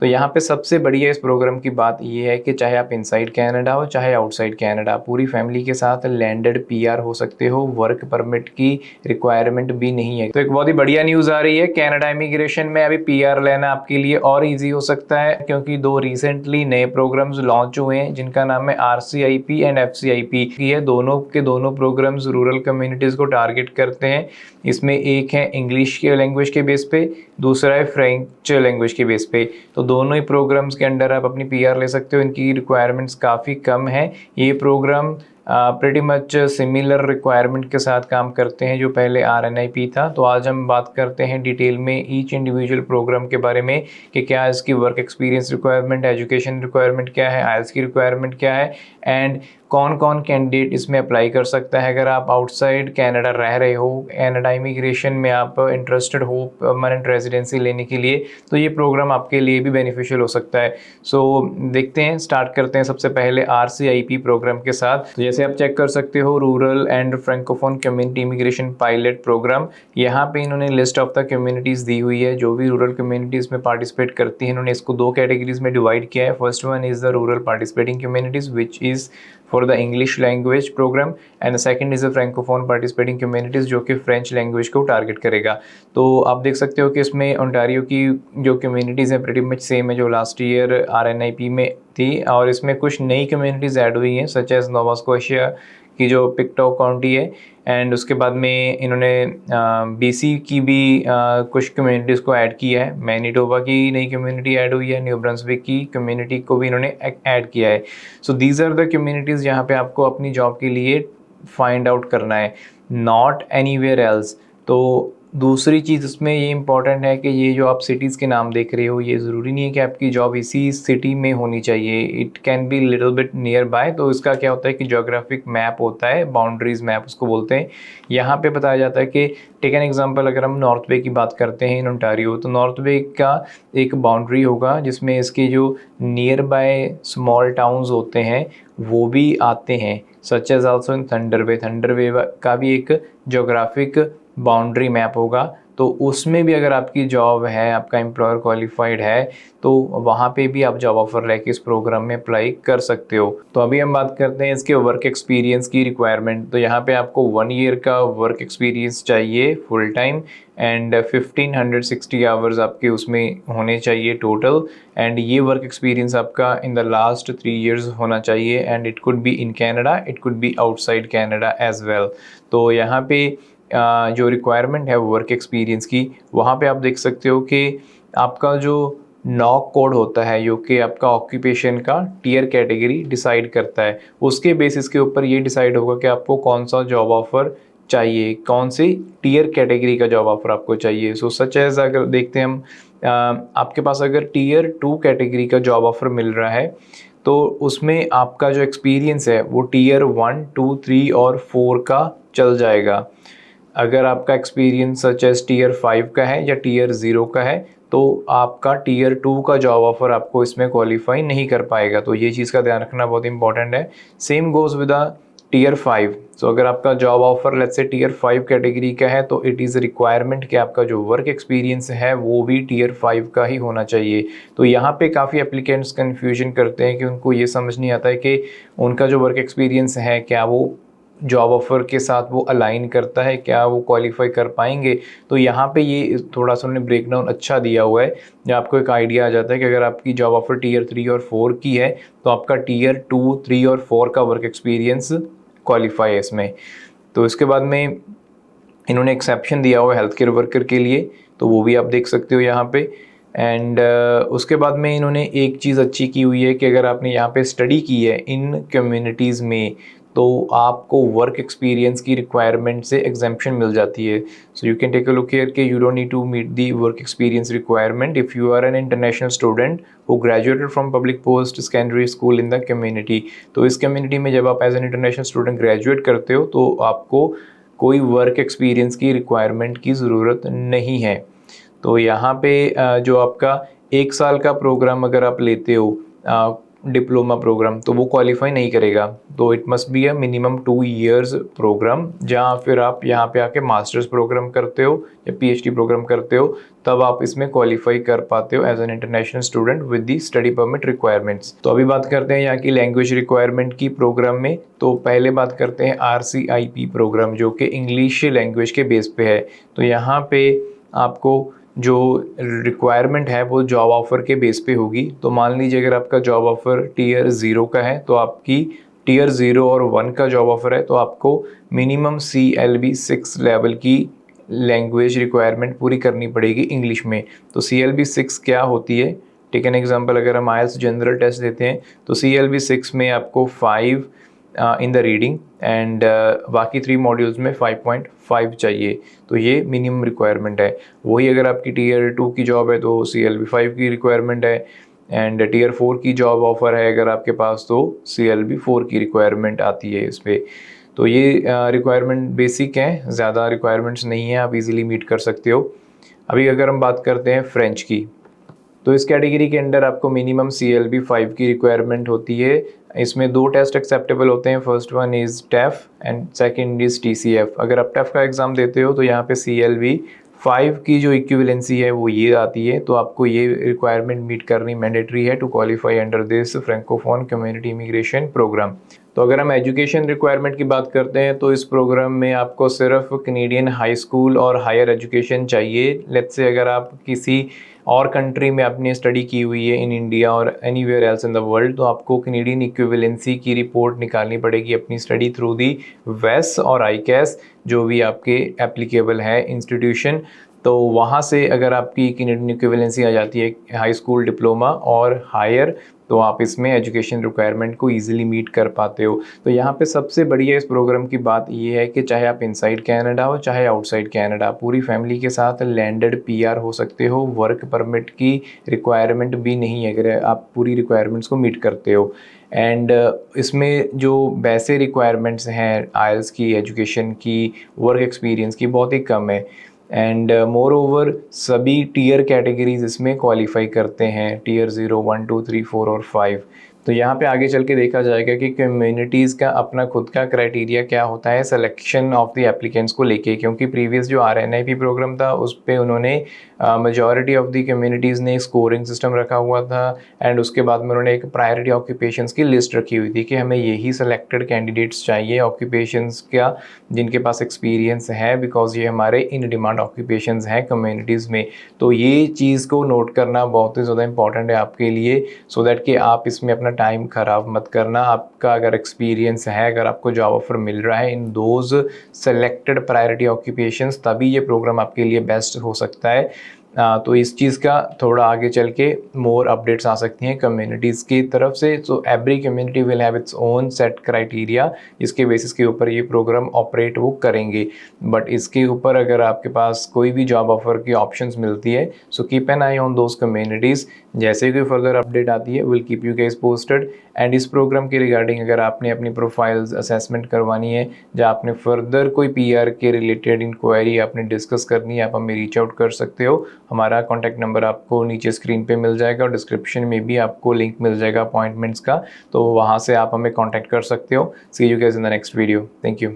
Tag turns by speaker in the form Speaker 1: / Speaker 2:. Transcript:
Speaker 1: तो यहाँ पे सबसे बढ़िया इस प्रोग्राम की बात ये है कि चाहे आप इनसाइड कनाडा हो चाहे आउटसाइड कनाडा, पूरी फैमिली के साथ लैंडेड पीआर हो सकते हो। वर्क परमिट की रिक्वायरमेंट भी नहीं है। तो एक बहुत ही बढ़िया न्यूज़ आ रही है, कनाडा इमिग्रेशन में अभी पीआर लेना आपके लिए और ईजी हो सकता है, क्योंकि 2 रिसेंटली नए प्रोग्राम्स लॉन्च हुए हैं जिनका नाम है RCIP एंड FCIP। ये दोनों के दोनों प्रोग्राम्स रूरल कम्युनिटीज़ को टारगेट करते हैं। इसमें एक है इंग्लिश के लैंग्वेज के बेस पे, दूसरा है फ्रेंच लैंग्वेज के बेस पे। तो दोनों ही प्रोग्राम्स के अंडर आप अपनी पीआर ले सकते हो। इनकी रिक्वायरमेंट्स काफ़ी कम है। ये programme pretty much similar requirement के साथ काम करते हैं जो पहले RNIP था। तो आज हम बात करते हैं डिटेल में ईच इंडिविजुअल प्रोग्राम के बारे में कि क्या इसकी work experience requirement, education requirement क्या है, IELTS की रिक्वायरमेंट क्या है, एंड कौन कौन कैंडिडेट इसमें अप्लाई कर सकता है। अगर आप आउटसाइड कनाडा रह रहे हो, कनाडा इमिग्रेशन में आप इंटरेस्टेड हो परमानेंट रेजिडेंसी लेने के लिए, तो ये प्रोग्राम आपके लिए भी बेनिफिशियल हो सकता है। सो देखते हैं, स्टार्ट करते हैं सबसे पहले RCIP प्रोग्राम के साथ। तो जैसे आप चेक कर सकते हो, rural and Francophone community immigration pilot program, यहाँ पे इन्होंने लिस्ट ऑफ द कम्युनिटीज़ दी हुई है जो भी रूरल कम्युनिटीज़ में पार्टिसिपेट करती हैं। इन्होंने इसको 2 कैटेगरीज में डिवाइड किया है। First one is the rural participating communities which is for the English language program, and the second is a francophone participating communities जो कि फ्रेंच लैंग्वेज को टारगेट करेगा। तो आप देख सकते हो कि इसमें ओंटारियो की जो कम्युनिटीज़ हैं प्रेटी मच सेम है जो लास्ट ईयर RNIP में थी, और इसमें कुछ नई कम्युनिटीज़ ऐड हुई हैं सच एज नोवा स्कोशिया की जो पिकटॉक काउंटी है, एंड उसके बाद में इन्होंने BC की भी कुछ कम्युनिटीज़ को ऐड किया है। मैनीटोबा की नई कम्युनिटी ऐड हुई है, न्यू ब्रंसविक की कम्युनिटी को भी इन्होंने ऐड किया है। So these are the communities जहाँ पे आपको अपनी जॉब के लिए फाइंड आउट करना है, नॉट एनीवेयर एल्स। तो दूसरी चीज़ इसमें ये इंपॉर्टेंट है कि ये जो आप सिटीज़ के नाम देख रहे हो, ये ज़रूरी नहीं है कि आपकी जॉब इसी सिटी में होनी चाहिए। It can be little bit near by. तो इसका क्या होता है कि जोग्राफिक मैप होता है, बाउंड्रीज मैप उसको बोलते हैं। यहाँ पे बताया जाता है कि टेक एन एग्जांपल, अगर हम नॉर्थ वे की बात करते हैं इन ओंटारियो, तो नॉर्थ वे का एक बाउंड्री होगा जिसमें इसके जो नियर बाय स्मॉल टाउन्स होते हैं वो भी आते हैं, such as also in Thunder Bay का भी एक जोग्राफिक बाउंड्री मैप होगा। तो उसमें भी अगर आपकी जॉब है, आपका एम्प्लॉयर क्वालिफाइड है, तो वहाँ पे भी आप जॉब ऑफर लेके इस प्रोग्राम में अप्लाई कर सकते हो। तो अभी हम बात करते हैं इसके वर्क एक्सपीरियंस की रिक्वायरमेंट। तो यहाँ पे आपको 1 ईयर का वर्क एक्सपीरियंस चाहिए फुल टाइम, एंड 1560 आवर्स आपके उसमें होने चाहिए टोटल। एंड ये वर्क एक्सपीरियंस आपका इन द लास्ट 3 ईयर्स होना चाहिए, and it could be in Canada, it could be outside Canada as well. तो यहाँ पे जो रिक्वायरमेंट है वर्क एक्सपीरियंस की, वहाँ पे आप देख सकते हो कि आपका जो नॉक कोड होता है जो कि आपका ऑक्यूपेशन का टीयर कैटेगरी डिसाइड करता है, उसके बेसिस के ऊपर ये डिसाइड होगा कि आपको कौन सा जॉब ऑफ़र चाहिए, कौन सी टीयर कैटेगरी का जॉब ऑफ़र आपको चाहिए। सो सच एज अगर देखते हैं हम, आपके पास अगर टीयर 2 कैटेगरी का जॉब ऑफ़र मिल रहा है तो उसमें आपका जो एक्सपीरियंस है वो टीयर 1, 2, 3 और 4 का चल जाएगा। अगर आपका एक्सपीरियंस सच एज टीयर 5 का है या टीयर 0 का है, तो आपका टीयर 2 का जॉब ऑफर आपको इसमें क्वालिफाई नहीं कर पाएगा। तो ये चीज़ का ध्यान रखना बहुत इंपॉर्टेंट है। Same goes with tier 5। So अगर आपका job offer let's say tier 5 category का है, तो इट इज़ रिक्वायरमेंट कि आपका जो वर्क एक्सपीरियंस है वो भी टीयर 5 का ही होना चाहिए। तो यहाँ पे काफ़ी एप्लीकेंट्स कन्फ्यूजन करते हैं कि उनको ये समझ नहीं आता है कि उनका जो वर्क एक्सपीरियंस है क्या वो जॉब ऑफ़र के साथ वो अलाइन करता है, क्या वो क्वालिफाई कर पाएंगे। तो यहाँ पे ये थोड़ा सा उन्होंने ब्रेकडाउन अच्छा दिया हुआ है, जहाँ आपको एक आइडिया आ जाता है कि अगर आपकी जॉब ऑफ़र टीयर 3 और 4 की है, तो आपका टीयर 2, 3 और 4 का वर्क एक्सपीरियंस क्वालिफाई है इसमें। तो इसके बाद में इन्होंने एक्सेप्शन दिया हुआ है हेल्थ केयर वर्कर के लिए, तो वो भी आप देख सकते हो यहाँ पे। एंड उसके बाद में इन्होंने एक चीज़ अच्छी की हुई है कि अगर आपने यहाँ पे स्टडी की है इन कम्युनिटीज़ में, तो आपको वर्क एक्सपीरियंस की रिक्वायरमेंट से एग्जेम्पशन मिल जाती है। So you can take a look here कि you don't need to meet the work experience requirement if you are an international student who graduated from public post secondary school in the community. तो इस community में जब आप as an international student graduate करते हो, तो आपको कोई वर्क एक्सपीरियंस की रिक्वायरमेंट की ज़रूरत नहीं है। तो यहाँ पे जो आपका 1 साल का प्रोग्राम अगर आप लेते हो डिप्लोमा प्रोग्राम, तो वो क्वालिफाई नहीं करेगा। तो it must be a minimum 2 years programme, जहाँ फिर आप यहाँ पे आके मास्टर्स प्रोग्राम करते हो या पीएचडी प्रोग्राम करते हो, तब आप इसमें क्वालिफाई कर पाते हो as an international student with the study permit requirements. तो अभी बात करते हैं यहाँ की लैंग्वेज रिक्वायरमेंट की प्रोग्राम में। तो पहले बात करते हैं RCIP प्रोग्राम, जो कि इंग्लिश लैंग्वेज के बेस पे है। तो यहाँ पे आपको जो रिक्वायरमेंट है वो जॉब ऑफर के बेस पे होगी। तो मान लीजिए अगर आपका जॉब ऑफर टीयर 0 का है, तो आपकी टीयर 0 और 1 का जॉब ऑफर है, तो आपको मिनिमम CLB 6 लेवल की लैंग्वेज रिक्वायरमेंट पूरी करनी पड़ेगी इंग्लिश में। तो CLB 6 क्या होती है? टेक एन एग्जांपल, अगर हम IELTS जनरल टेस्ट देते हैं तो CLB 6 में आपको 5 इन द रीडिंग एंड बाकी 3 मॉड्यूल्स में 5.5 चाहिए। तो ये मिनिमम रिक्वायरमेंट है। वही अगर आपकी टीयर 2 की जॉब है तो CLB 5 की रिक्वायरमेंट है, एंड टीयर 4 की जॉब ऑफर है अगर आपके पास तो CLB 4 की रिक्वायरमेंट आती है इस पर। तो ये रिक्वायरमेंट बेसिक हैं, ज़्यादा रिक्वायरमेंट्स नहीं है, आप इजीली मीट कर सकते हो। अभी अगर हम बात करते हैं फ्रेंच की, तो इस कैटेगरी के अंडर आपको मिनिमम CLB 5 की रिक्वायरमेंट होती है। इसमें 2 टेस्ट एक्सेप्टेबल होते हैं, first one is TEF and second is TCF। अगर आप TEF का एग्ज़ाम देते हो तो यहाँ पे CLB 5 की जो इक्विवेलेंसी है वो ये आती है। तो आपको ये रिक्वायरमेंट मीट करनी मैंडेटरी है to qualify under this Francophone community immigration program. तो अगर हम एजुकेशन रिक्वायरमेंट की बात करते हैं तो इस प्रोग्राम में आपको सिर्फ कैनेडियन हाई स्कूल और हायर एजुकेशन चाहिए। लेट्स से अगर आप किसी और कंट्री में आपने स्टडी की हुई है इन इंडिया और anywhere else in the world, तो आपको कैनेडियन इक्विवेलेंसी की रिपोर्ट निकालनी पड़ेगी अपनी स्टडी थ्रू दी वेस और ICAS, जो भी आपके एप्लीकेबल है इंस्टीट्यूशन। तो वहाँ से अगर आपकी कैनेडियन इक्विवेलेंसी आ जाती है हाई स्कूल, डिप्लोमा और हायर, तो आप इसमें एजुकेशन रिक्वायरमेंट को इजीली मीट कर पाते हो। तो यहाँ पे सबसे बढ़िया इस प्रोग्राम की बात ये है कि चाहे आप इनसाइड कनाडा हो चाहे आउटसाइड कनाडा, पूरी फैमिली के साथ लैंडेड PR हो सकते हो। वर्क परमिट की रिक्वायरमेंट भी नहीं है अगर आप पूरी रिक्वायरमेंट्स को मीट करते हो। एंड इसमें जो वैसे रिक्वायरमेंट्स हैं IELTS की, एजुकेशन की, वर्क एक्सपीरियंस की, बहुत ही कम है। एंड मोर ओवर सभी टीयर कैटेगरीज इसमें क्वालिफाई करते हैं, टीयर 0, 1, 2, 3, 4 और 5। तो यहाँ पे आगे चल के देखा जाएगा कि कम्युनिटीज़ का अपना खुद का क्राइटेरिया क्या होता है सिलेक्शन ऑफ द एप्लीकेंट्स को लेके, क्योंकि प्रीवियस जो RNIP प्रोग्राम था उस पर उन्होंने मेजॉरिटी ऑफ द कम्युनिटीज़ ने स्कोरिंग सिस्टम रखा हुआ था। एंड उसके बाद में उन्होंने एक प्रायोरिटी ऑक्यूपेशंस की लिस्ट रखी हुई थी कि हमें यही सेलेक्टेड कैंडिडेट्स चाहिए ऑक्यूपेशंस का जिनके पास एक्सपीरियंस है, बिकॉज ये हमारे इन डिमांड ऑक्यूपेशंस हैं कम्युनिटीज़ में। तो ये चीज़ को नोट करना बहुत ही ज़्यादा इंपॉर्टेंट है आपके लिए, सो दैट कि आप इसमें अपना टाइम ख़राब मत करना। आपका अगर एक्सपीरियंस है, अगर आपको जॉब ऑफर मिल रहा है in those selected priority occupations, तभी ये प्रोग्राम आपके लिए बेस्ट हो सकता है। तो इस चीज़ का थोड़ा आगे चल के मोर अपडेट्स आ सकती हैं कम्युनिटीज़ की तरफ से। So every community will have its own set criteria, जिसके बेसिस के ऊपर ये प्रोग्राम ऑपरेट वो करेंगे। बट इसके ऊपर अगर आपके पास कोई भी जॉब ऑफर की ऑप्शंस मिलती है, so keep an I on those communities. जैसे कोई फर्दर अपडेट आती है will keep you guys posted. And इस प्रोग्राम के रिगार्डिंग अगर आपने अपनी प्रोफाइल्स असेसमेंट करवानी है या आपने फर्दर कोई PR के रिलेटेड इंक्वायरी आपने डिस्कस करनी है, आप हमें रीच आउट कर सकते हो। हमारा कॉन्टैक्ट नंबर आपको नीचे स्क्रीन पे मिल जाएगा और डिस्क्रिप्शन में भी आपको लिंक मिल जाएगा अपॉइंटमेंट्स का, तो वहाँ से आप हमें कॉन्टैक्ट कर सकते हो। See you guys in the next video. Thank you.